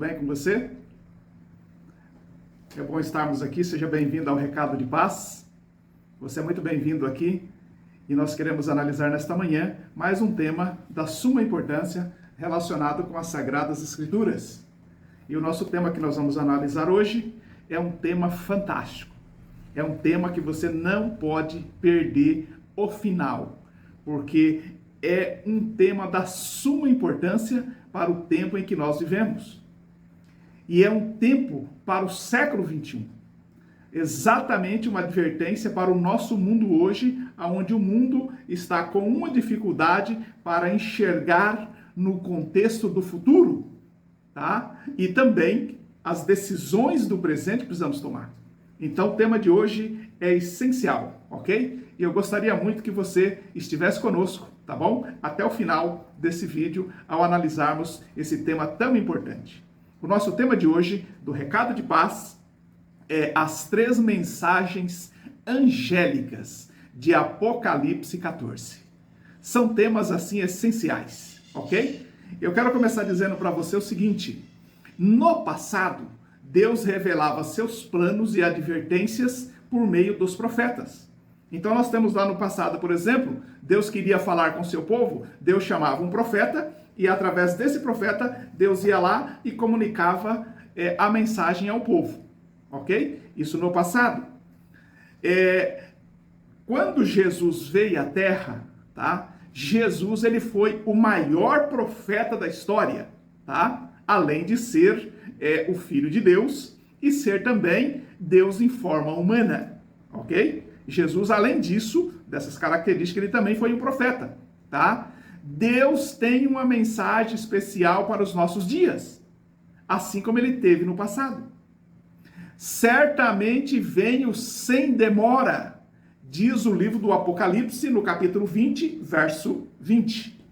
bem com você? É bom estarmos aqui, seja bem-vindo ao Recado de Paz. Você é muito bem-vindo aqui e nós queremos analisar nesta manhã mais um tema da suma importância relacionado com as Sagradas Escrituras. E o nosso tema que nós vamos analisar hoje é um tema fantástico. É um tema que você não pode perder o final, porque é um tema da suma importância para o tempo em que nós vivemos. E é um tempo para o século XXI. Exatamente uma advertência para o nosso mundo hoje, onde o mundo está com uma dificuldade para enxergar no contexto do futuro, tá? E também as decisões do presente precisamos tomar. Então o tema de hoje é essencial, ok? E eu gostaria muito que você estivesse conosco, tá bom? Até o final desse vídeo, ao analisarmos esse tema tão importante. O nosso tema de hoje, do Recado de Paz, é as 3 mensagens angélicas de Apocalipse 14. São temas, assim, essenciais, ok? Eu quero começar dizendo para você o seguinte: no passado, Deus revelava seus planos e advertências por meio dos profetas. Então nós temos lá no passado, por exemplo, Deus queria falar com seu povo, Deus chamava um profeta, e através desse profeta, Deus ia lá e comunicava a mensagem ao povo, ok? Isso no passado. Quando Jesus veio à Terra, tá? Jesus, ele foi o maior profeta da história, tá? Além de ser o Filho de Deus e ser também Deus em forma humana, ok? Jesus, além disso, dessas características, ele também foi um profeta, tá? Deus tem uma mensagem especial para os nossos dias, assim como ele teve no passado. Certamente venho sem demora, diz o livro do Apocalipse, no capítulo 20, verso 20.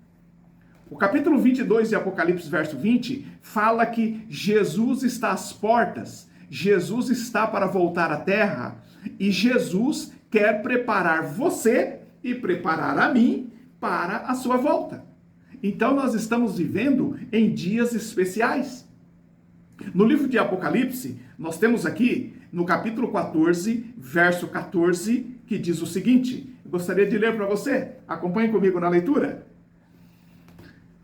O capítulo 22 de Apocalipse, verso 20, fala que Jesus está às portas, Jesus está para voltar à terra, e Jesus quer preparar você e preparar a mim para a sua volta. Então nós estamos vivendo em dias especiais. No livro de Apocalipse, nós temos aqui, no capítulo 14, verso 14, que diz o seguinte, eu gostaria de ler para você, acompanhe comigo na leitura.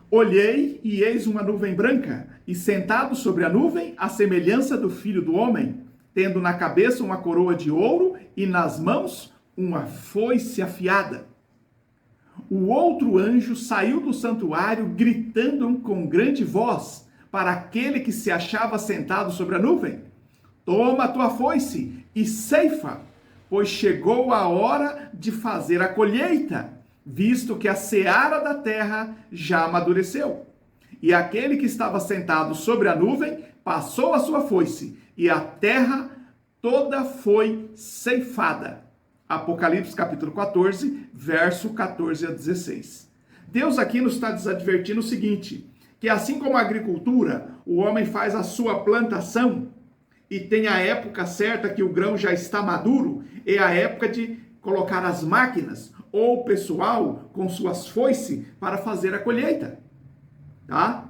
Olhei e eis uma nuvem branca, e sentado sobre a nuvem, a semelhança do Filho do Homem, tendo na cabeça uma coroa de ouro e nas mãos uma foice afiada. O outro anjo saiu do santuário gritando com grande voz para aquele que se achava sentado sobre a nuvem: toma a tua foice e ceifa, pois chegou a hora de fazer a colheita, visto que a seara da terra já amadureceu. E aquele que estava sentado sobre a nuvem passou a sua foice, e a terra toda foi ceifada. Apocalipse capítulo 14, verso 14 a 16. Deus aqui nos está advertindo o seguinte, que assim como a agricultura, o homem faz a sua plantação e tem a época certa que o grão já está maduro, é a época de colocar as máquinas ou o pessoal com suas foices para fazer a colheita, tá?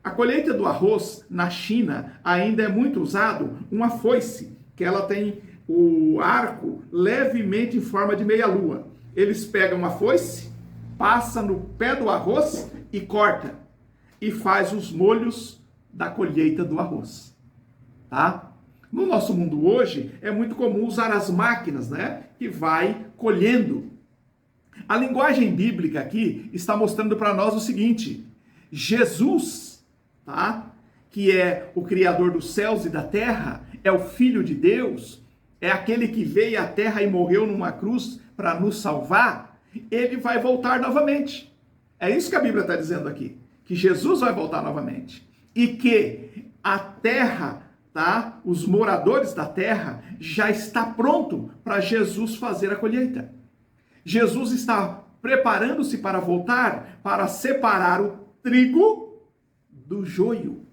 A colheita do arroz na China ainda é muito usado uma foice, que ela tem o arco levemente em forma de meia-lua. Eles pegam a foice, passa no pé do arroz e corta. E faz os molhos da colheita do arroz. Tá? No nosso mundo hoje, é muito comum usar as máquinas, né? Que vai colhendo. A linguagem bíblica aqui está mostrando para nós o seguinte: Jesus, tá? Que é o Criador dos céus e da terra, é o Filho de Deus, é aquele que veio à terra e morreu numa cruz para nos salvar, ele vai voltar novamente. É isso que a Bíblia está dizendo aqui, que Jesus vai voltar novamente. E que a terra, tá? Os moradores da terra já está pronto para Jesus fazer a colheita. Jesus está preparando-se para voltar, para separar o trigo do joio.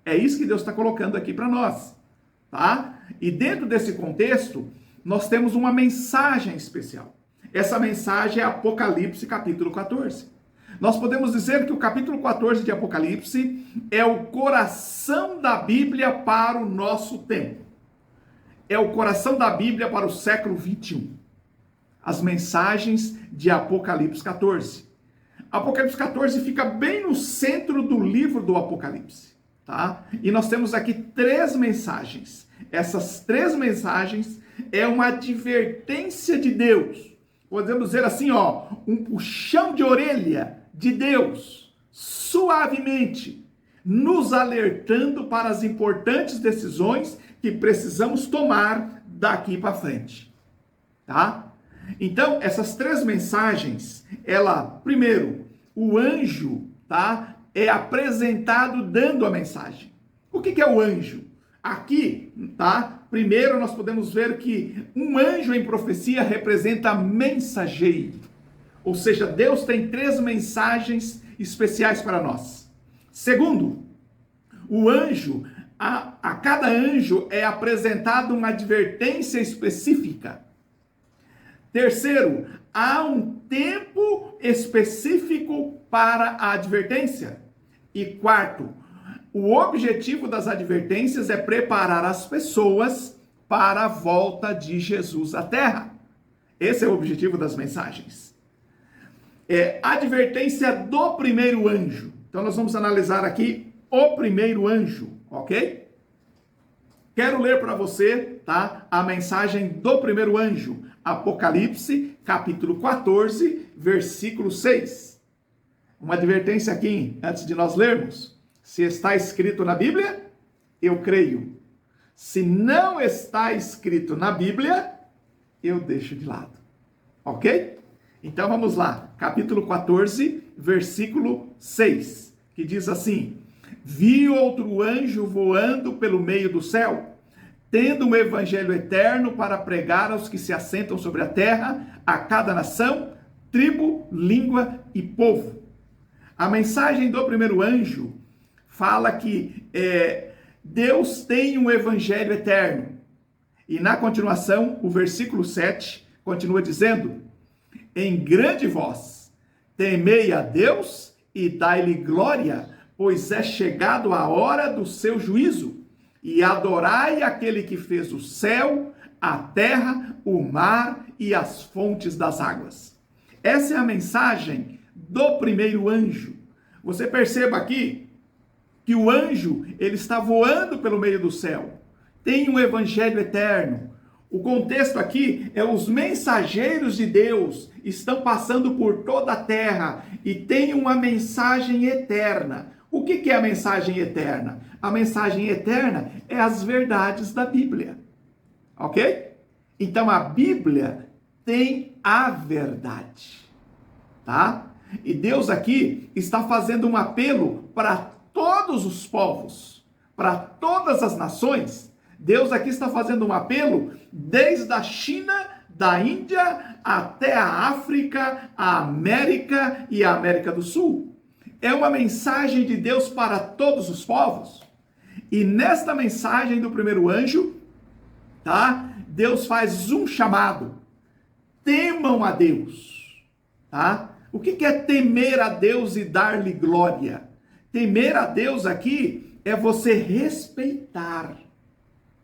É isso que Deus está colocando aqui para nós, tá? E dentro desse contexto, nós temos uma mensagem especial. Essa mensagem é Apocalipse capítulo 14. Nós podemos dizer que o capítulo 14 de Apocalipse é o coração da Bíblia para o nosso tempo. É o coração da Bíblia para o século 21. As mensagens de Apocalipse 14. Apocalipse 14 fica bem no centro do livro do Apocalipse, tá? E nós temos aqui 3 mensagens. Essas 3 mensagens é uma advertência de Deus. Podemos dizer assim, um puxão de orelha de Deus, suavemente, nos alertando para as importantes decisões que precisamos tomar daqui para frente, tá? Então, essas 3 mensagens, primeiro, o anjo, tá? É apresentado dando a mensagem. O que é o anjo? Aqui, tá? Primeiro, nós podemos ver que um anjo em profecia representa mensageiro. Ou seja, Deus tem 3 mensagens especiais para nós. Segundo, o anjo, a cada anjo é apresentada uma advertência específica. Terceiro, há um tempo específico para a advertência. E quarto, o objetivo das advertências é preparar as pessoas para a volta de Jesus à Terra. Esse é o objetivo das mensagens. Advertência do primeiro anjo. Então nós vamos analisar aqui o primeiro anjo, ok? Quero ler para você, tá? A mensagem do primeiro anjo. Apocalipse, capítulo 14, versículo 6. Uma advertência aqui, antes de nós lermos. Se está escrito na Bíblia, eu creio. Se não está escrito na Bíblia, eu deixo de lado. Ok? Então vamos lá. Capítulo 14, versículo 6. Que diz assim: Vi outro anjo voando pelo meio do céu, tendo um evangelho eterno para pregar aos que se assentam sobre a terra, a cada nação, tribo, língua e povo. A mensagem do primeiro anjo fala que Deus tem um evangelho eterno. E na continuação, o versículo 7 continua dizendo: Em grande voz, temei a Deus e dai-lhe glória, pois é chegado a hora do seu juízo. E adorai aquele que fez o céu, a terra, o mar e as fontes das águas. Essa é a mensagem do primeiro anjo. Você perceba aqui que o anjo, ele está voando pelo meio do céu. Tem um evangelho eterno. O contexto aqui é os mensageiros de Deus estão passando por toda a terra e tem uma mensagem eterna. O que é a mensagem eterna? A mensagem eterna é as verdades da Bíblia. Ok? Então a Bíblia tem a verdade. Tá? E Deus aqui está fazendo um apelo para todos os povos, para todas as nações. Deus aqui está fazendo um apelo desde a China, da Índia, até a África, a América e a América do Sul. É uma mensagem de Deus para todos os povos. E nesta mensagem do primeiro anjo, tá? Deus faz um chamado. Temam a Deus, tá? O que é temer a Deus e dar-lhe glória? Temer a Deus aqui é você respeitar,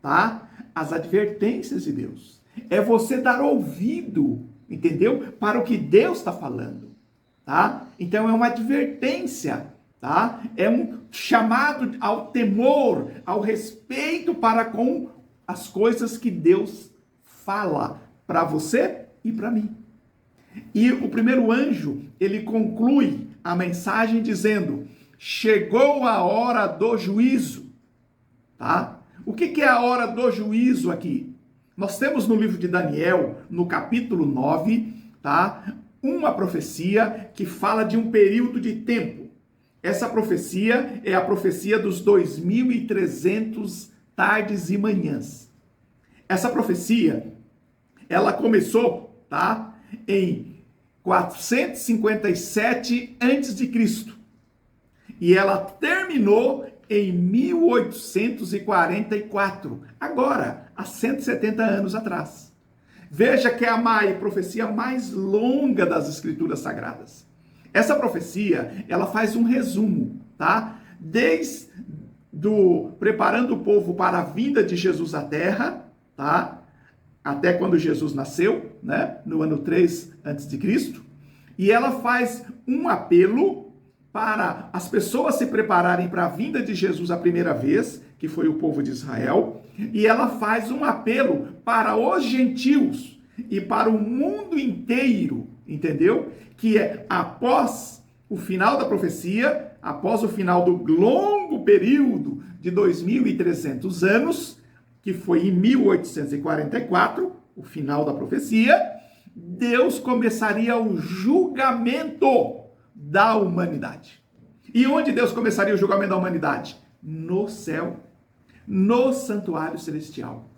tá? As advertências de Deus. É você dar ouvido, entendeu? Para o que Deus está falando, tá? Então é uma advertência, tá? É um chamado ao temor, ao respeito para com as coisas que Deus fala para você e para mim. E o primeiro anjo, ele conclui a mensagem dizendo: chegou a hora do juízo, tá? O que é a hora do juízo aqui? Nós temos no livro de Daniel, no capítulo 9, tá? Uma profecia que fala de um período de tempo. Essa profecia é a profecia dos 2.300 tardes e manhãs. Essa profecia, ela começou, tá? Em 457 a.C. E ela terminou em 1844, agora, há 170 anos atrás. Veja que é a profecia mais longa das Escrituras Sagradas. Essa profecia, ela faz um resumo, tá? Desde preparando o povo para a vinda de Jesus à Terra, tá? Até quando Jesus nasceu, né? No ano 3 a.C. E ela faz um apelo para as pessoas se prepararem para a vinda de Jesus a primeira vez, que foi o povo de Israel, e ela faz um apelo para os gentios e para o mundo inteiro, entendeu? Que é após o final da profecia, após o final do longo período de 2.300 anos, que foi em 1844, o final da profecia, Deus começaria o julgamento da humanidade. E onde Deus começaria o julgamento da humanidade? No céu, no santuário celestial.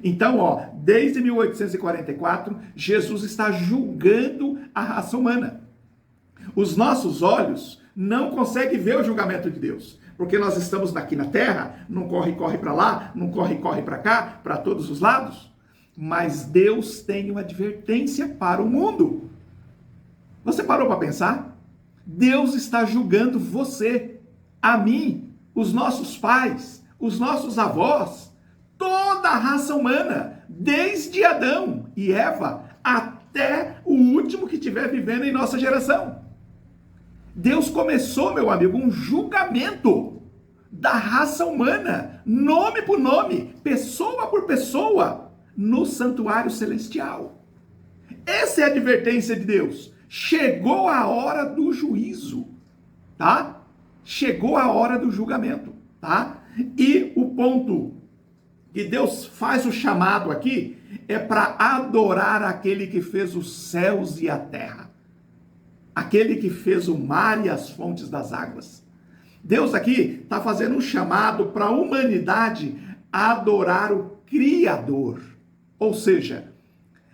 Então, desde 1844, Jesus está julgando a raça humana. Os nossos olhos não conseguem ver o julgamento de Deus, porque nós estamos aqui na terra, não corre para lá, não corre para cá, para todos os lados. Mas Deus tem uma advertência para o mundo. Você parou para pensar? Deus está julgando você, a mim, os nossos pais, os nossos avós, toda a raça humana, desde Adão e Eva até o último que estiver vivendo em nossa geração. Deus começou, meu amigo, um julgamento da raça humana, nome por nome, pessoa por pessoa, no santuário celestial. Essa é a advertência de Deus. Chegou a hora do juízo, tá? Chegou a hora do julgamento, tá? E o ponto que Deus faz o chamado aqui é para adorar aquele que fez os céus e a terra. Aquele que fez o mar e as fontes das águas. Deus aqui está fazendo um chamado para a humanidade adorar o Criador. Ou seja,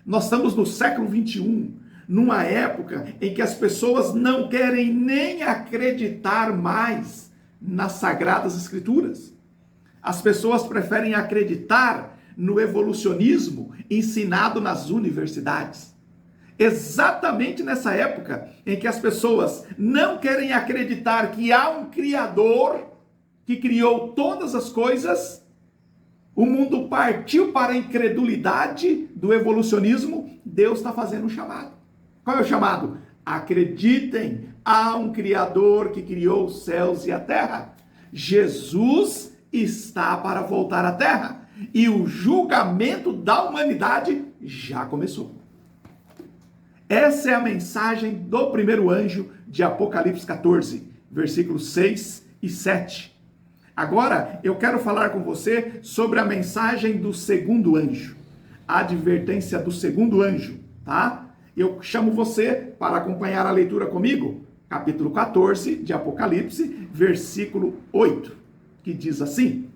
nós estamos no século 21, numa época em que as pessoas não querem nem acreditar mais nas Sagradas Escrituras. As pessoas preferem acreditar no evolucionismo ensinado nas universidades. Exatamente nessa época em que as pessoas não querem acreditar que há um Criador que criou todas as coisas, o mundo partiu para a incredulidade do evolucionismo. Deus está fazendo um chamado. Qual é o chamado? Acreditem, há um Criador que criou os céus e a terra. Jesus está para voltar à terra. E o julgamento da humanidade já começou. Essa é a mensagem do primeiro anjo de Apocalipse 14, versículos 6 e 7. Agora, eu quero falar com você sobre a mensagem do segundo anjo. A advertência do segundo anjo, tá? Eu chamo você para acompanhar a leitura comigo. Capítulo 14 de Apocalipse, versículo 8, que diz assim: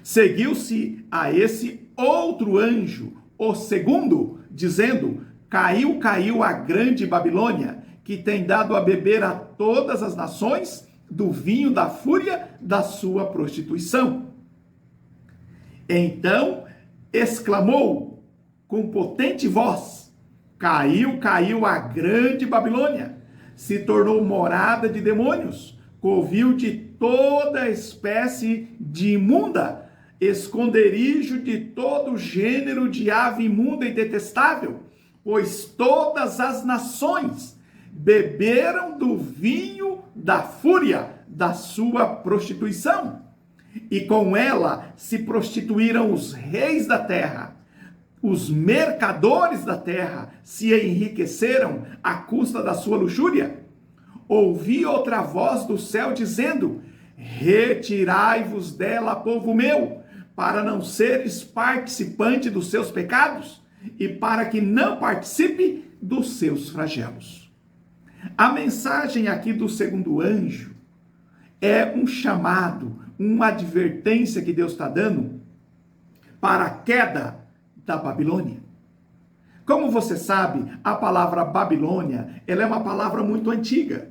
Seguiu-se a esse outro anjo, o segundo, dizendo: Caiu, caiu a grande Babilônia, que tem dado a beber a todas as nações do vinho da fúria da sua prostituição. Então exclamou com potente voz: Caiu, caiu a grande Babilônia, se tornou morada de demônios, covil de toda espécie de imunda, esconderijo de todo gênero de ave imunda e detestável, pois todas as nações beberam do vinho da fúria da sua prostituição, e com ela se prostituíram os reis da terra. Os mercadores da terra se enriqueceram à custa da sua luxúria. Ouvi outra voz do céu dizendo: Retirai-vos dela, povo meu, para não seres participante dos seus pecados e para que não participe dos seus flagelos. A mensagem aqui do segundo anjo é um chamado, uma advertência que Deus está dando para a queda da Babilônia. Como você sabe, a palavra Babilônia, ela é uma palavra muito antiga,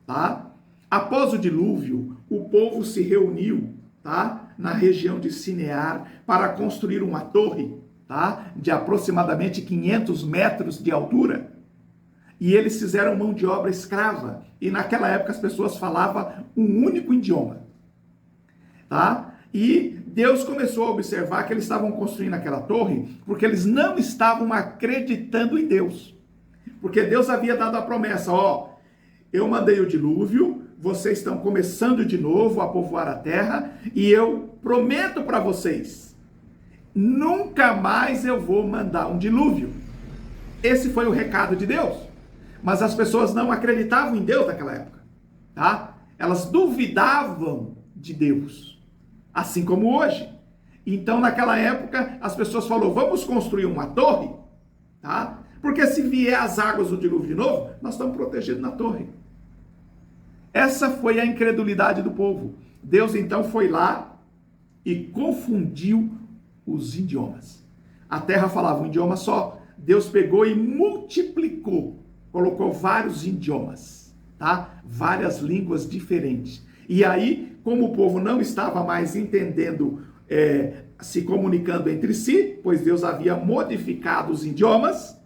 tá? Após o dilúvio, o povo se reuniu, tá? Na região de Sinear para construir uma torre, tá? De aproximadamente 500 metros de altura. e eles fizeram mão de obra escrava. E naquela época as pessoas falavam um único idioma. Tá? E Deus começou a observar que eles estavam construindo aquela torre porque eles não estavam acreditando em Deus. Porque Deus havia dado a promessa, ó, eu mandei o dilúvio, vocês estão começando de novo a povoar a terra, e eu prometo para vocês, nunca mais eu vou mandar um dilúvio. Esse foi o recado de Deus. Mas as pessoas não acreditavam em Deus naquela época, tá? Elas duvidavam de Deus, assim como hoje. Então, naquela época, as pessoas falaram, vamos construir uma torre, tá? Porque se vier as águas do dilúvio de novo, nós estamos protegidos na torre. Essa foi a incredulidade do povo. Deus então foi lá e confundiu os idiomas. A terra falava um idioma só. Deus pegou e multiplicou, colocou vários idiomas, tá? Várias línguas diferentes. E aí, como o povo não estava mais entendendo, se comunicando entre si, pois Deus havia modificado os idiomas,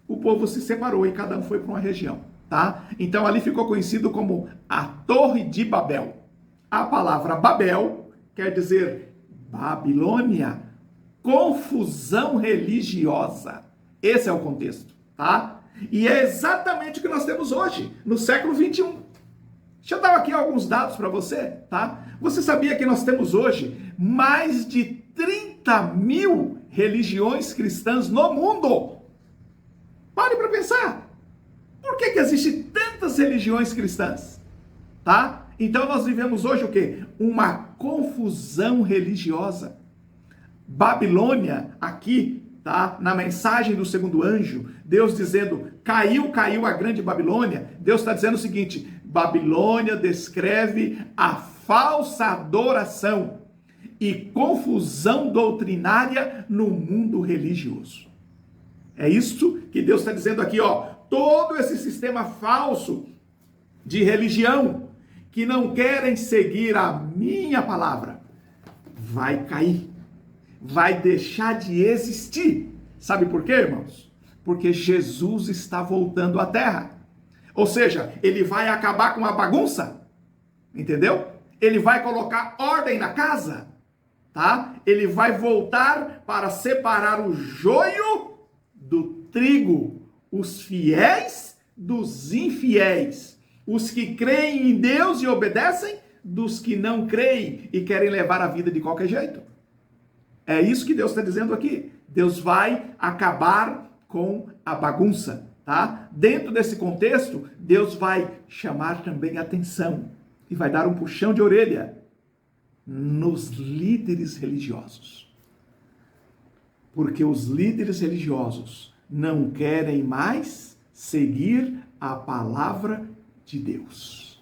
o povo se separou e cada um foi para uma região, tá? Então ali ficou conhecido como a Torre de Babel. A palavra Babel quer dizer Babilônia, confusão religiosa. Esse é o contexto, tá? E é exatamente o que nós temos hoje, no século 21. Deixa eu dar aqui alguns dados para você, tá? Você sabia que nós temos hoje mais de 30 mil religiões cristãs no mundo? Pare para pensar. Por que existem tantas religiões cristãs? Tá? Então nós vivemos hoje o quê? Uma confusão religiosa. Babilônia, aqui, tá? Na mensagem do segundo anjo, Deus dizendo, caiu a grande Babilônia. Deus está dizendo o seguinte, Babilônia descreve a falsa adoração e confusão doutrinária no mundo religioso. É isso que Deus está dizendo aqui, ó. Todo esse sistema falso de religião que não querem seguir a minha palavra vai cair, vai deixar de existir. Sabe por quê, irmãos? Porque Jesus está voltando à terra. Ou seja, ele vai acabar com a bagunça, entendeu? Ele vai colocar ordem na casa, tá? Ele vai voltar para separar o joio do trigo, os fiéis dos infiéis, os que creem em Deus e obedecem, dos que não creem e querem levar a vida de qualquer jeito. É isso que Deus está dizendo aqui. Deus vai acabar com a bagunça, tá? Dentro desse contexto, Deus vai chamar também atenção e vai dar um puxão de orelha nos líderes religiosos. Porque os líderes religiosos não querem mais seguir a palavra de Deus.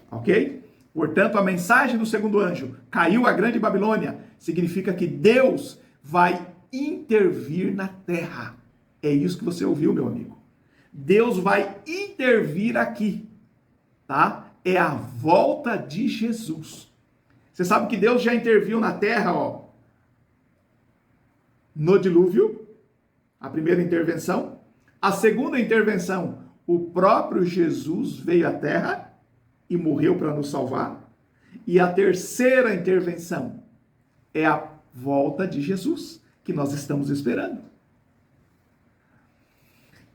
Ok? Portanto, a mensagem do segundo anjo, caiu a grande Babilônia, significa que Deus vai intervir na terra. É isso que você ouviu, meu amigo. Deus vai intervir aqui, tá? É a volta de Jesus. Você sabe que Deus já interviu na terra, ó, no dilúvio, a primeira intervenção. A segunda intervenção, o próprio Jesus veio à terra e morreu para nos salvar. E a terceira intervenção é a volta de Jesus, que nós estamos esperando.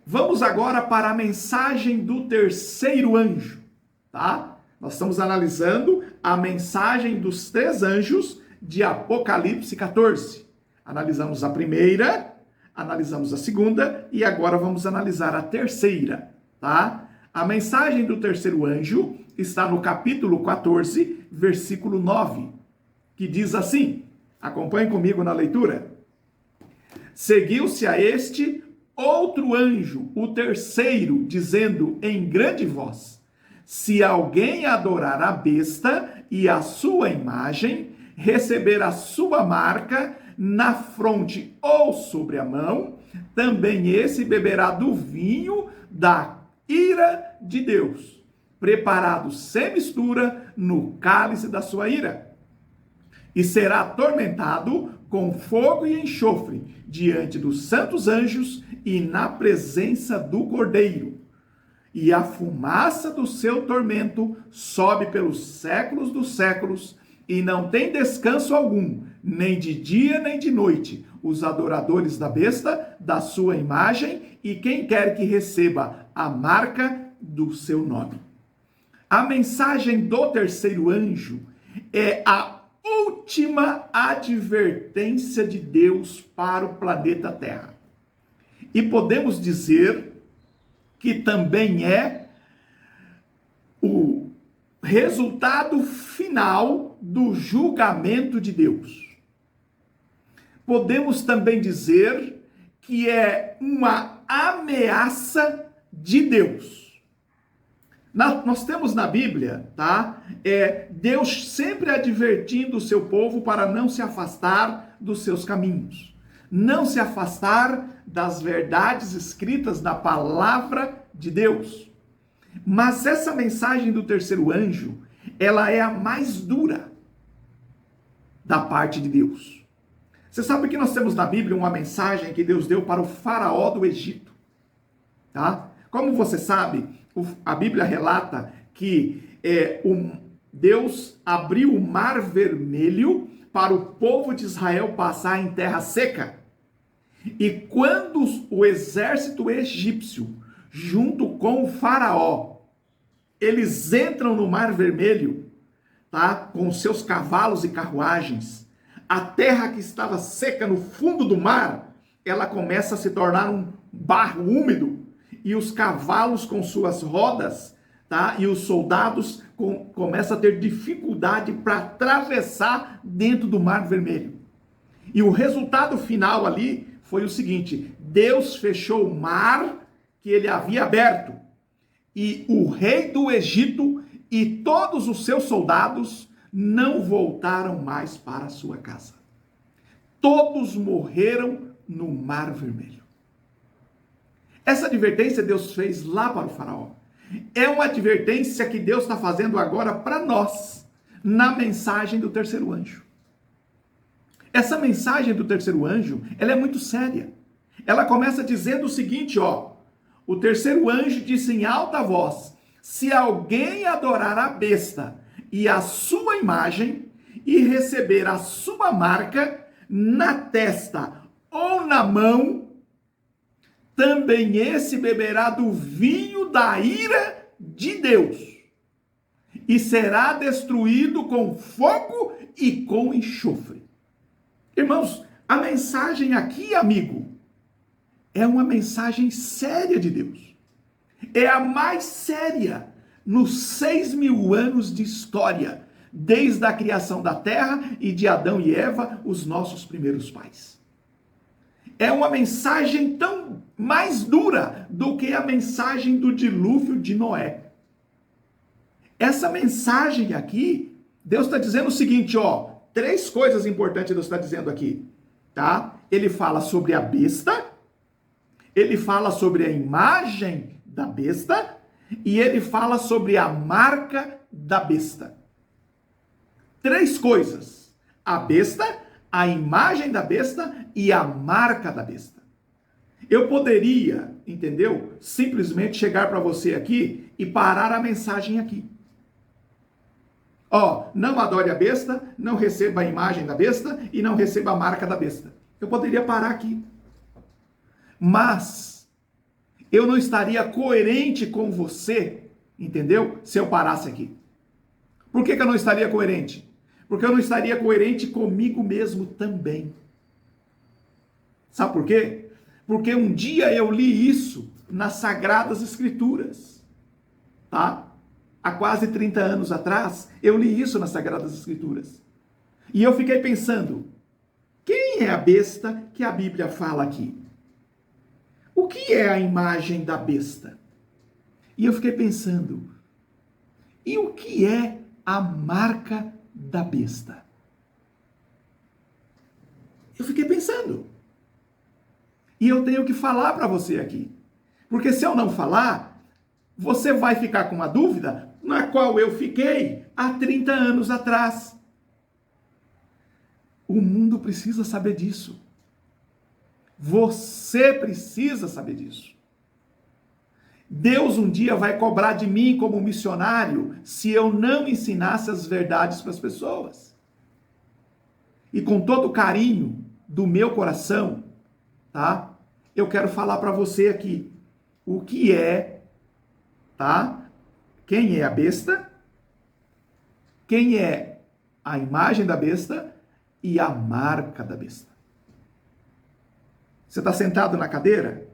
Vamos agora para a mensagem do terceiro anjo, tá? Nós estamos analisando a mensagem dos três anjos de Apocalipse 14. Analisamos a primeira, analisamos a segunda e agora vamos analisar a terceira, tá? A mensagem do terceiro anjo está no capítulo 14, versículo 9, que diz assim, acompanhe comigo na leitura. Seguiu-se a este outro anjo, o terceiro, dizendo em grande voz, se alguém adorar a besta e a sua imagem, receber a sua marca na fronte ou sobre a mão, também esse beberá do vinho da ira de Deus, preparado sem mistura no cálice da sua ira, e será atormentado com fogo e enxofre diante dos santos anjos e na presença do Cordeiro. e a fumaça do seu tormento sobe pelos séculos dos séculos, e não tem descanso algum, nem de dia nem de noite, os adoradores da besta, da sua imagem, e quem quer que receba a marca do seu nome. A mensagem do terceiro anjo é a última advertência de Deus para o planeta Terra. E podemos dizer que também é o resultado final do julgamento de Deus. Podemos também dizer que é uma ameaça de Deus. Nós temos na Bíblia, tá? Deus sempre advertindo o seu povo para não se afastar dos seus caminhos, não se afastar das verdades escritas na palavra de Deus. Mas essa mensagem do terceiro anjo, ela é a mais dura da parte de Deus. Você sabe que nós temos na Bíblia uma mensagem que Deus deu para o faraó do Egito, tá? Como você sabe, a Bíblia relata que Deus abriu o Mar Vermelho para o povo de Israel passar em terra seca. E quando o exército egípcio, junto com o faraó, eles entram no Mar Vermelho, tá? Com seus cavalos e carruagens, a terra que estava seca no fundo do mar, ela começa a se tornar um barro úmido, e os cavalos com suas rodas, tá? E os soldados começam a ter dificuldade para atravessar dentro do Mar Vermelho. E o resultado final ali foi o seguinte: Deus fechou o mar que ele havia aberto, e o rei do Egito e todos os seus soldados não voltaram mais para a sua casa. Todos morreram no Mar Vermelho. Essa advertência Deus fez lá para o faraó. É uma advertência que Deus está fazendo agora para nós, na mensagem do terceiro anjo. Essa mensagem do terceiro anjo, ela é muito séria. Ela começa dizendo o seguinte, o terceiro anjo disse em alta voz: se alguém adorar a besta e a sua imagem e receber a sua marca na testa ou na mão, também esse beberá do vinho da ira de Deus e será destruído com fogo e com enxofre. Irmãos, a mensagem aqui, amigo, é uma mensagem séria de Deus. É a mais séria nos 6.000 anos de história, desde a criação da terra e de Adão e Eva, os nossos primeiros pais. É uma mensagem tão mais dura do que a mensagem do dilúvio de Noé. Essa mensagem aqui, Deus está dizendo o seguinte, 3 coisas importantes Deus está dizendo aqui, tá? Ele fala sobre a besta, ele fala sobre a imagem da besta e ele fala sobre a marca da besta. 3 coisas: a besta, a imagem da besta e a marca da besta. Eu poderia, entendeu? Simplesmente chegar para você aqui e parar a mensagem aqui. Não adore a besta, não receba a imagem da besta e não receba a marca da besta. Eu poderia parar aqui. Mas eu não estaria coerente com você, entendeu? Se eu parasse aqui. Por que eu não estaria coerente? Porque eu não estaria coerente comigo mesmo também. Sabe por quê? Porque um dia eu li isso nas Sagradas Escrituras, tá? Há quase 30 anos atrás, eu li isso nas Sagradas Escrituras. E eu fiquei pensando, quem é a besta que a Bíblia fala aqui? O que é a imagem da besta? E eu fiquei pensando, e o que é a marca da besta? Eu fiquei pensando. E eu tenho que falar para você aqui. Porque se eu não falar, você vai ficar com uma dúvida na qual eu fiquei há 30 anos atrás. O mundo precisa saber disso. Você precisa saber disso. Deus um dia vai cobrar de mim como missionário se eu não ensinasse as verdades para as pessoas. E com todo o carinho do meu coração, tá? Eu quero falar para você aqui o que é, tá? Quem é a besta? Quem é a imagem da besta e a marca da besta? Você está sentado na cadeira?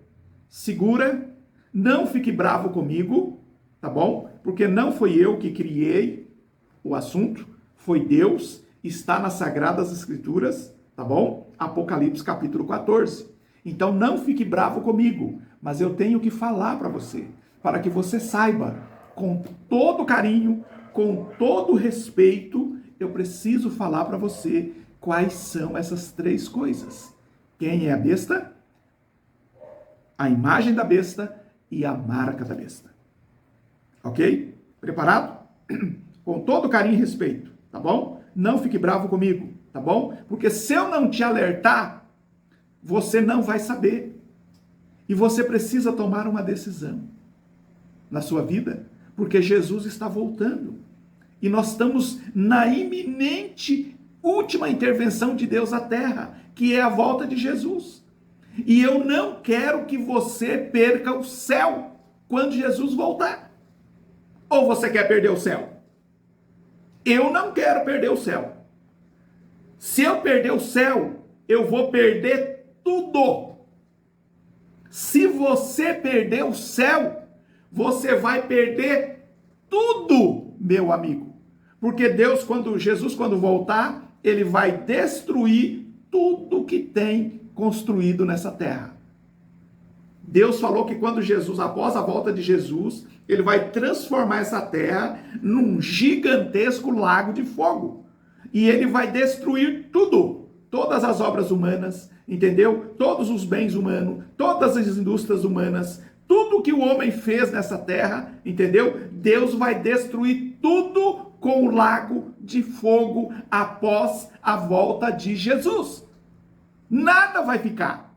Segura, não fique bravo comigo, tá bom? Porque não foi eu que criei o assunto, foi Deus, está nas Sagradas Escrituras, tá bom? Apocalipse capítulo 14. Então não fique bravo comigo, mas eu tenho que falar para você, para que você saiba, com todo carinho, com todo respeito, eu preciso falar para você quais são essas três coisas. Quem é a besta? A imagem da besta e a marca da besta. Ok? Preparado? Com todo carinho e respeito, tá bom? Não fique bravo comigo, tá bom? Porque se eu não te alertar, você não vai saber. E você precisa tomar uma decisão na sua vida, porque Jesus está voltando. E nós estamos na iminente última intervenção de Deus à Terra, que é a volta de Jesus. E eu não quero que você perca o céu quando Jesus voltar. Ou você quer perder o céu? Eu não quero perder o céu. Se eu perder o céu, eu vou perder tudo. Se você perder o céu, você vai perder tudo, meu amigo. Porque Jesus, quando voltar, ele vai destruir tudo que tem construído nessa terra. Deus falou que quando Jesus, após a volta de Jesus, ele vai transformar essa terra num gigantesco lago de fogo. E ele vai destruir tudo, todas as obras humanas, entendeu? Todos os bens humanos, todas as indústrias humanas, tudo que o homem fez nessa terra, entendeu? Deus vai destruir tudo com o lago de fogo após a volta de Jesus. Nada vai ficar.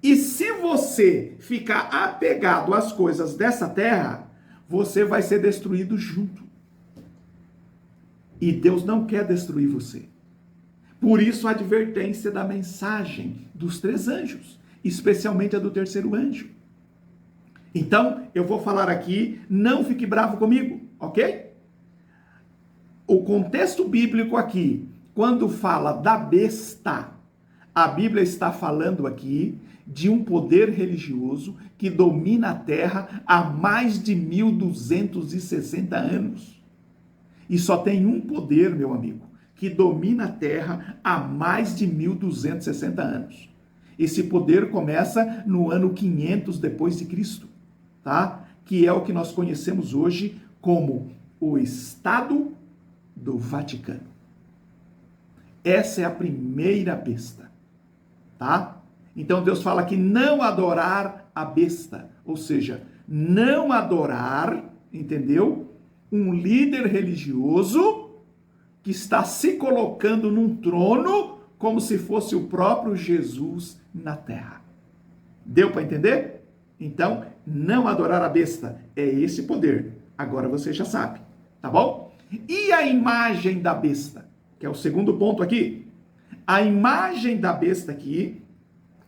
E se você ficar apegado às coisas dessa terra, você vai ser destruído junto. E Deus não quer destruir você. Por isso a advertência da mensagem dos 3 anjos, especialmente a do 3º anjo. Então, eu vou falar aqui, não fique bravo comigo, ok? O contexto bíblico aqui, quando fala da besta, a Bíblia está falando aqui de um poder religioso que domina a terra há mais de 1260 anos. E só tem um poder, meu amigo, que domina a terra há mais de 1260 anos. Esse poder começa no ano 500 depois de Cristo, tá? Que é o que nós conhecemos hoje como o Estado do Vaticano. Essa é a primeira besta, tá? Então Deus fala que não adorar a besta, ou seja, não adorar, entendeu? Um líder religioso que está se colocando num trono como se fosse o próprio Jesus na terra. Deu para entender? Então, não adorar a besta é esse poder. Agora você já sabe, tá bom? E a imagem da besta, que é o segundo ponto aqui. A imagem da besta aqui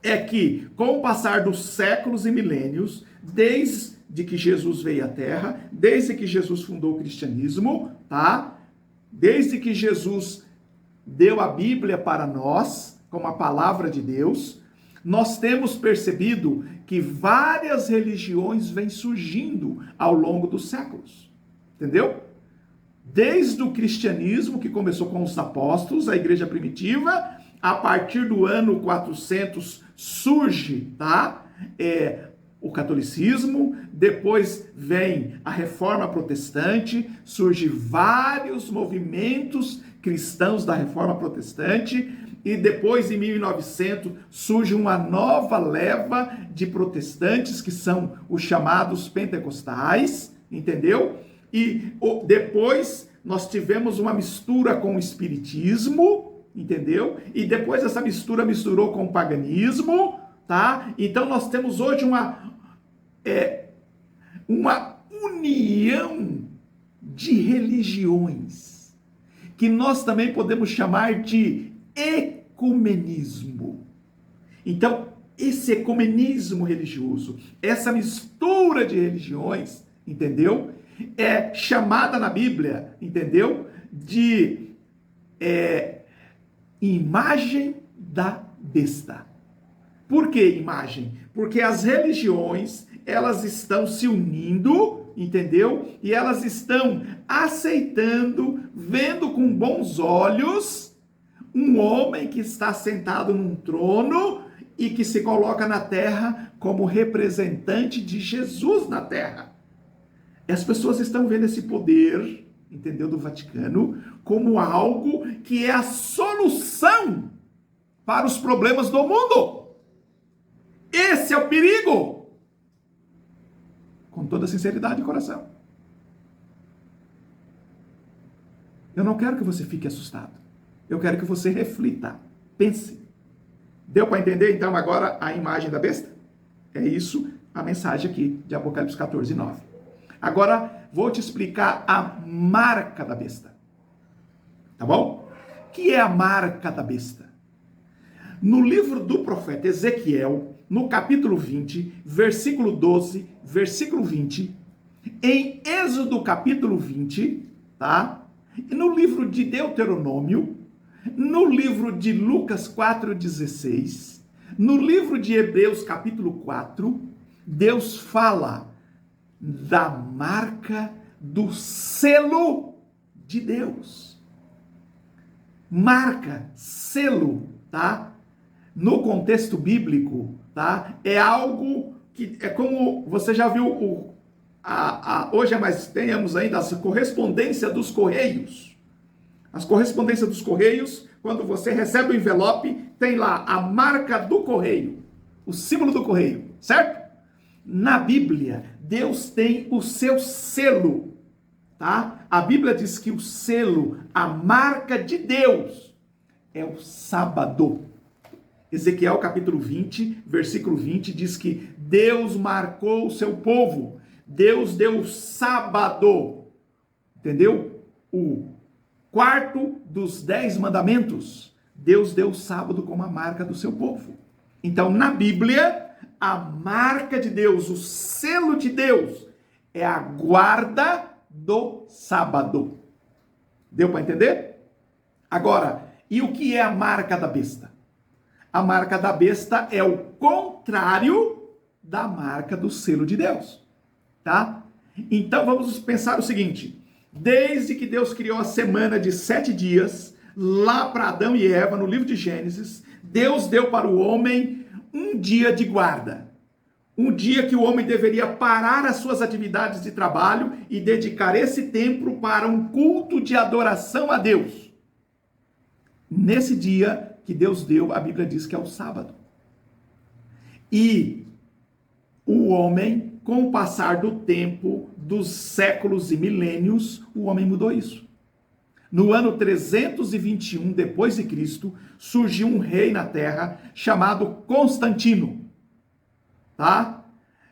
é que, com o passar dos séculos e milênios, desde que Jesus veio à Terra, desde que Jesus fundou o cristianismo, tá? Desde que Jesus deu a Bíblia para nós, como a palavra de Deus, nós temos percebido que várias religiões vêm surgindo ao longo dos séculos. Entendeu? Desde o cristianismo, que começou com os apóstolos, a igreja primitiva, a partir do ano 400 surge, tá? O catolicismo, depois vem a reforma protestante, surge vários movimentos cristãos da reforma protestante, e depois em 1900 surge uma nova leva de protestantes, que são os chamados pentecostais, entendeu? E depois nós tivemos uma mistura com o espiritismo, entendeu? E depois essa mistura misturou com o paganismo, tá? Então nós temos hoje uma união de religiões, que nós também podemos chamar de ecumenismo. Então, esse ecumenismo religioso, essa mistura de religiões, entendeu? É chamada na Bíblia, entendeu? De imagem da besta. Por que imagem? Porque as religiões, elas estão se unindo, entendeu? E elas estão aceitando, vendo com bons olhos, um homem que está sentado num trono e que se coloca na terra como representante de Jesus na terra. E as pessoas estão vendo esse poder, entendeu, do Vaticano, como algo que é a solução para os problemas do mundo. Esse é o perigo. Com toda sinceridade de coração. Eu não quero que você fique assustado. Eu quero que você reflita. Pense. Deu para entender, então, agora a imagem da besta? É isso a mensagem aqui de Apocalipse 14, 9. Agora, vou te explicar a marca da besta. Tá bom? O que é a marca da besta? No livro do profeta Ezequiel, no capítulo 20, versículo 12, versículo 20, em Êxodo capítulo 20, tá? E no livro de Deuteronômio, no livro de Lucas 4,16, no livro de Hebreus capítulo 4, Deus fala da marca do selo de Deus. Marca, selo, tá? No contexto bíblico, tá? É algo que é como você já viu hoje temos ainda a correspondência dos correios. As correspondências dos correios, quando você recebe o envelope, tem lá a marca do correio, o símbolo do correio, certo? Na Bíblia, Deus tem o seu selo, tá? A Bíblia diz que o selo, a marca de Deus, é o sábado. Ezequiel capítulo 20, versículo 20, diz que Deus marcou o seu povo. Deus deu o sábado, entendeu? O quarto dos 10 mandamentos. Deus deu o sábado como a marca do seu povo. Então, na Bíblia, a marca de Deus, o selo de Deus, é a guarda do sábado. Deu para entender? Agora, e o que é a marca da besta? A marca da besta é o contrário da marca do selo de Deus, tá? Então vamos pensar o seguinte: desde que Deus criou a semana de 7 dias, lá para Adão e Eva, no livro de Gênesis, Deus deu para o homem um dia de guarda. Um dia que o homem deveria parar as suas atividades de trabalho e dedicar esse tempo para um culto de adoração a Deus. Nesse dia que Deus deu, a Bíblia diz que é o sábado. E o homem, com o passar do tempo, dos séculos e milênios, o homem mudou isso. No ano 321 depois de Cristo, surgiu um rei na terra chamado Constantino, tá?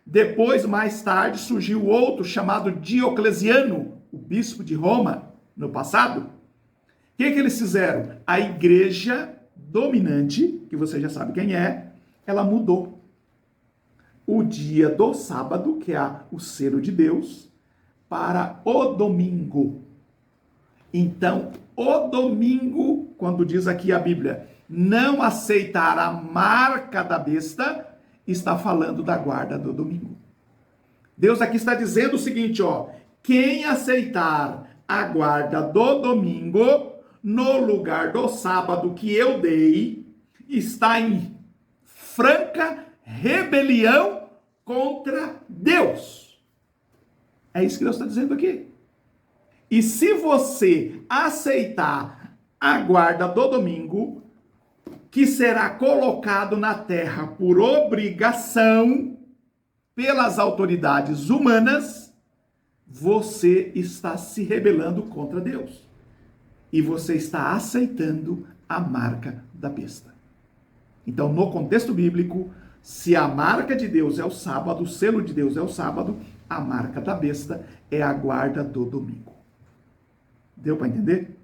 Depois, mais tarde, surgiu outro chamado Diocleciano, o bispo de Roma, no passado. O que eles fizeram? A igreja dominante, que você já sabe quem é, ela mudou o dia do sábado, que é o selo de Deus, para o domingo. Então, o domingo, quando diz aqui a Bíblia, não aceitar a marca da besta, está falando da guarda do domingo. Deus aqui está dizendo o seguinte, ó: quem aceitar a guarda do domingo no lugar do sábado que eu dei, está em franca rebelião contra Deus. É isso que Deus está dizendo aqui. E se você aceitar a guarda do domingo, que será colocado na terra por obrigação pelas autoridades humanas, você está se rebelando contra Deus. E você está aceitando a marca da besta. Então, no contexto bíblico, se a marca de Deus é o sábado, o selo de Deus é o sábado, A marca da besta é a guarda do domingo. Deu para entender?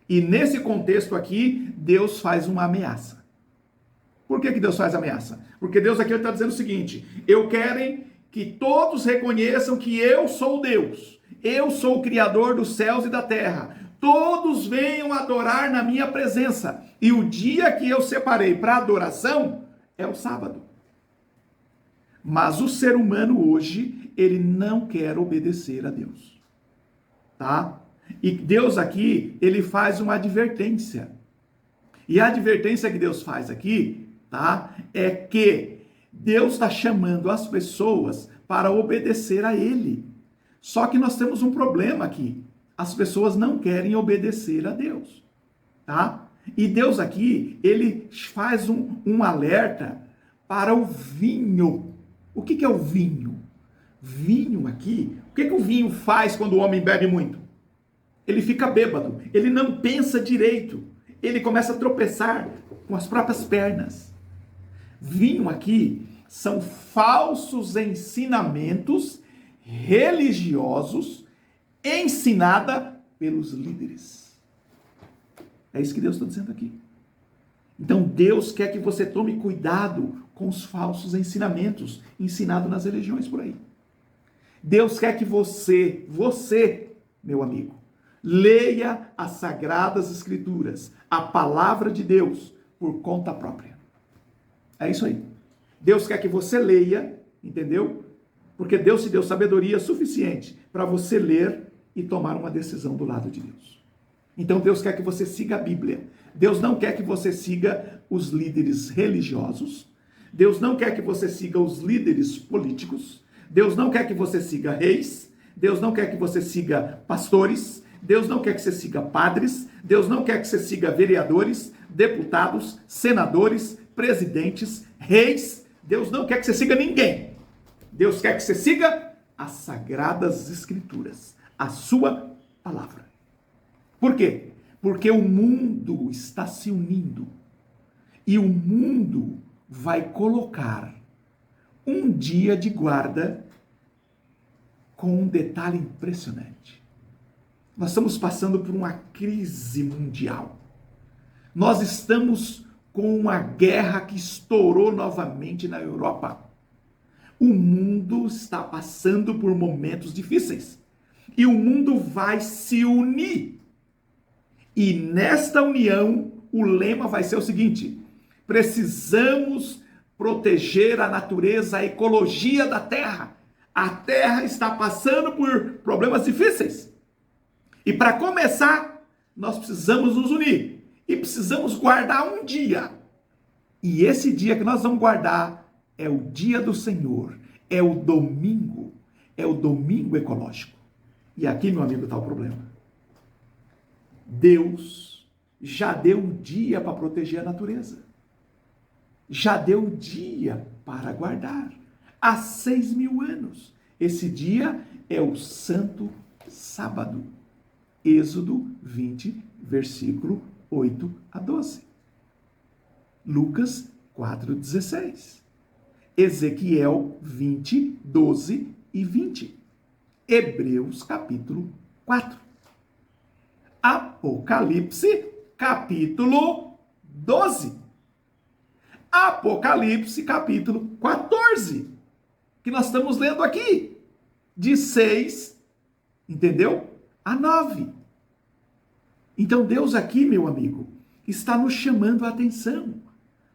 E nesse contexto aqui, Deus faz uma ameaça. Por que Deus faz ameaça? Porque Deus aqui está dizendo o seguinte: eu quero que todos reconheçam que eu sou Deus. Eu sou o Criador dos céus e da terra. Todos venham adorar na minha presença. E o dia que eu separei para adoração é o sábado. Mas o ser humano hoje, ele não quer obedecer a Deus. Tá? E Deus aqui, ele faz uma advertência. E a advertência que Deus faz aqui, tá? É que Deus está chamando as pessoas para obedecer a Ele. Só que nós temos um problema aqui. As pessoas não querem obedecer a Deus, tá? E Deus aqui, ele faz um alerta para o vinho. O que é o vinho? Vinho aqui, o que o vinho faz quando o homem bebe muito? Ele fica bêbado, ele não pensa direito, ele começa a tropeçar com as próprias pernas. Vinho aqui são falsos ensinamentos religiosos ensinada pelos líderes. É isso que Deus está dizendo aqui. Então Deus quer que você tome cuidado com os falsos ensinamentos ensinados nas religiões por aí. Deus quer que você, meu amigo, leia as Sagradas Escrituras, a palavra de Deus, por conta própria. É isso aí. Deus quer que você leia, entendeu? Porque Deus te deu sabedoria suficiente para você ler e tomar uma decisão do lado de Deus. Então Deus quer que você siga a Bíblia. Deus não quer que você siga os líderes religiosos. Deus não quer que você siga os líderes políticos. Deus não quer que você siga reis. Deus não quer que você siga pastores. Deus não quer que você siga padres. Deus não quer que você siga vereadores, deputados, senadores, presidentes, reis. Deus não quer que você siga ninguém. Deus quer que você siga as Sagradas Escrituras, a sua palavra. Por quê? Porque o mundo está se unindo e o mundo vai colocar um dia de guarda com um detalhe impressionante. Nós estamos passando por uma crise mundial. Nós estamos com uma guerra que estourou novamente na Europa. O mundo está passando por momentos difíceis. E o mundo vai se unir. E nesta união, o lema vai ser o seguinte: precisamos proteger a natureza, a ecologia da Terra. A Terra está passando por problemas difíceis. E para começar, nós precisamos nos unir. E precisamos guardar um dia. E esse dia que nós vamos guardar é o dia do Senhor. É o domingo. É o domingo ecológico. E aqui, meu amigo, está o problema. Deus já deu um dia para proteger a natureza. Já deu um dia para guardar. Há 6.000 anos. Esse dia é o Santo Sábado. Êxodo 20, versículo 8 a 12. Lucas 4,16. Ezequiel 20, 12 e 20. Hebreus capítulo 4. Apocalipse capítulo 12. Apocalipse capítulo 14. Que nós estamos lendo aqui. De 6, entendeu? A 9. Então Deus aqui, meu amigo, está nos chamando a atenção.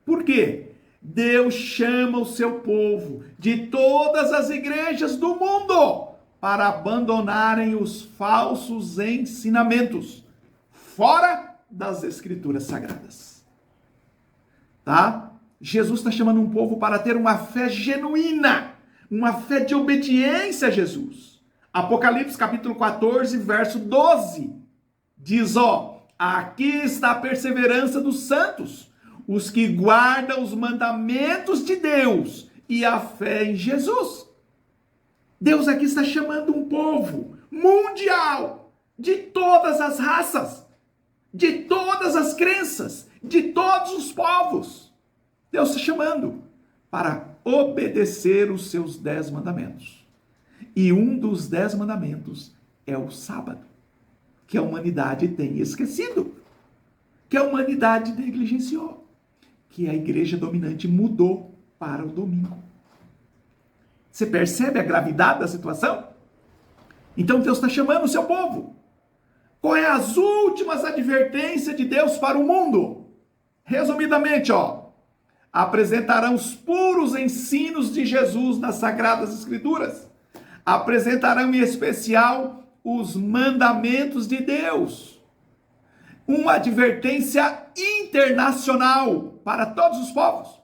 Por quê? Deus chama o seu povo de todas as igrejas do mundo para abandonarem os falsos ensinamentos fora das Escrituras Sagradas. Tá? Jesus está chamando um povo para ter uma fé genuína, uma fé de obediência a Jesus. Apocalipse capítulo 14, verso 12, diz, aqui está a perseverança dos santos, os que guardam os mandamentos de Deus e a fé em Jesus. Deus aqui está chamando um povo mundial, de todas as raças, de todas as crenças, de todos os povos. Deus está chamando para obedecer os seus 10 mandamentos. E um dos 10 mandamentos é o sábado, que a humanidade tem esquecido, que a humanidade negligenciou, que a igreja dominante mudou para o domingo. Você percebe a gravidade da situação? Então Deus está chamando o seu povo. Qual é as últimas advertências de Deus para o mundo? Resumidamente, apresentarão os puros ensinos de Jesus nas Sagradas Escrituras. Apresentarão em especial os mandamentos de Deus. Uma advertência internacional para todos os povos.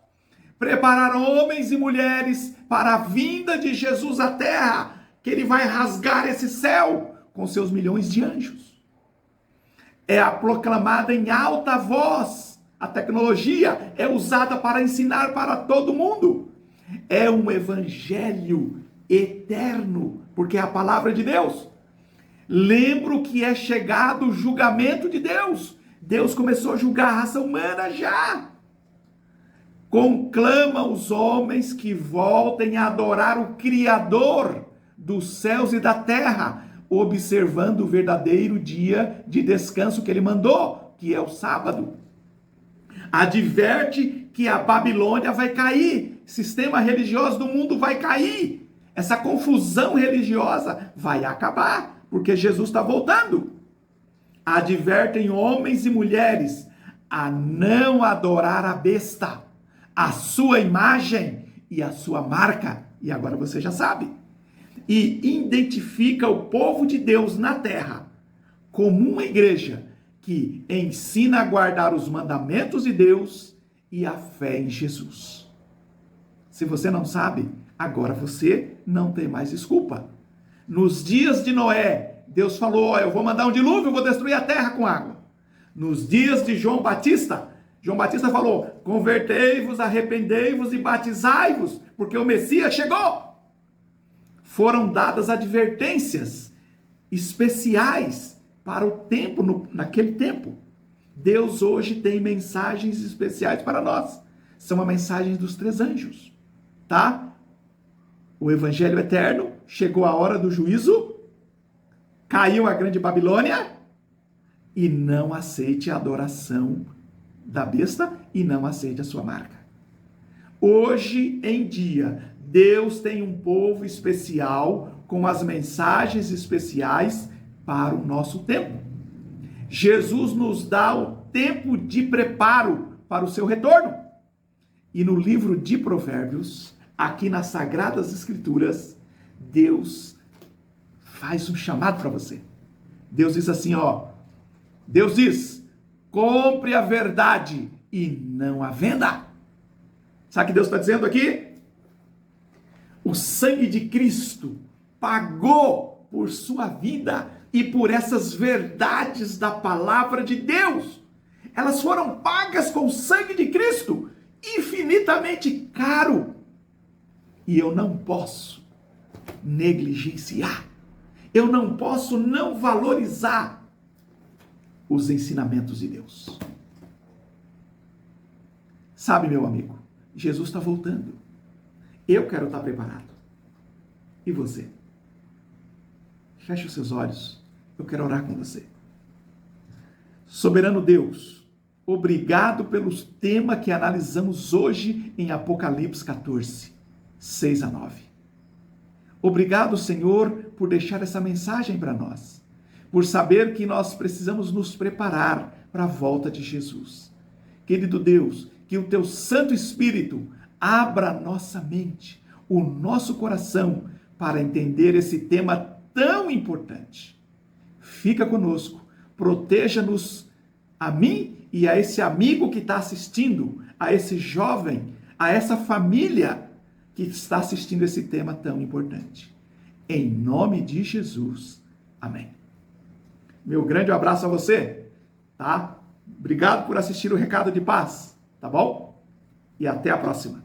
Preparar homens e mulheres para a vinda de Jesus à terra, que ele vai rasgar esse céu com seus milhões de anjos. É a proclamada em alta voz. A tecnologia é usada para ensinar para todo mundo. É um evangelho eterno, porque é a palavra de Deus. Lembro que é chegado o julgamento de Deus. Deus começou a julgar a raça humana já. Conclama os homens que voltem a adorar o Criador dos céus e da terra, observando o verdadeiro dia de descanso que ele mandou, que é o sábado. Adverte que a Babilônia vai cair, o sistema religioso do mundo vai cair, essa confusão religiosa vai acabar, porque Jesus está voltando. Advertem homens e mulheres a não adorar a besta, a sua imagem e a sua marca, e agora você já sabe. E identifica o povo de Deus na terra como uma igreja que ensina a guardar os mandamentos de Deus e a fé em Jesus. Se você não sabe, agora você não tem mais desculpa. Nos dias de Noé, Deus falou, eu vou mandar um dilúvio, eu vou destruir a terra com água. Nos dias de João Batista falou, convertei-vos, arrependei-vos e batizai-vos, porque o Messias chegou. Foram dadas advertências especiais para o tempo, naquele tempo. Deus hoje tem mensagens especiais para nós. São a mensagem dos 3 anjos, tá? O evangelho eterno, chegou a hora do juízo, caiu a grande Babilônia, e não aceite a adoração da besta e não aceite a sua marca. Hoje em dia, Deus tem um povo especial com as mensagens especiais para o nosso tempo. Jesus nos dá o tempo de preparo para o seu retorno. E no livro de Provérbios, aqui nas Sagradas Escrituras, Deus faz um chamado para você. Deus diz assim, Deus diz, compre a verdade e não a venda. Sabe o que Deus está dizendo aqui? O sangue de Cristo pagou por sua vida e por essas verdades da palavra de Deus. Elas foram pagas com o sangue de Cristo, infinitamente caro. E eu não posso negligenciar. Eu não posso não valorizar os ensinamentos de Deus. Sabe, meu amigo, Jesus está voltando. Eu quero estar preparado. E você? Feche os seus olhos. Eu quero orar com você. Soberano Deus, obrigado pelo tema que analisamos hoje em Apocalipse 14, 6 a 9. Obrigado, Senhor, por deixar essa mensagem para nós. Por saber que nós precisamos nos preparar para a volta de Jesus. Querido Deus, que o Teu Santo Espírito abra a nossa mente, o nosso coração, para entender esse tema tão importante. Fica conosco, proteja-nos, a mim e a esse amigo que está assistindo, a esse jovem, a essa família que está assistindo esse tema tão importante. Em nome de Jesus, amém. Meu grande abraço a você, tá? Obrigado por assistir o Recado de Paz, tá bom? E até a próxima.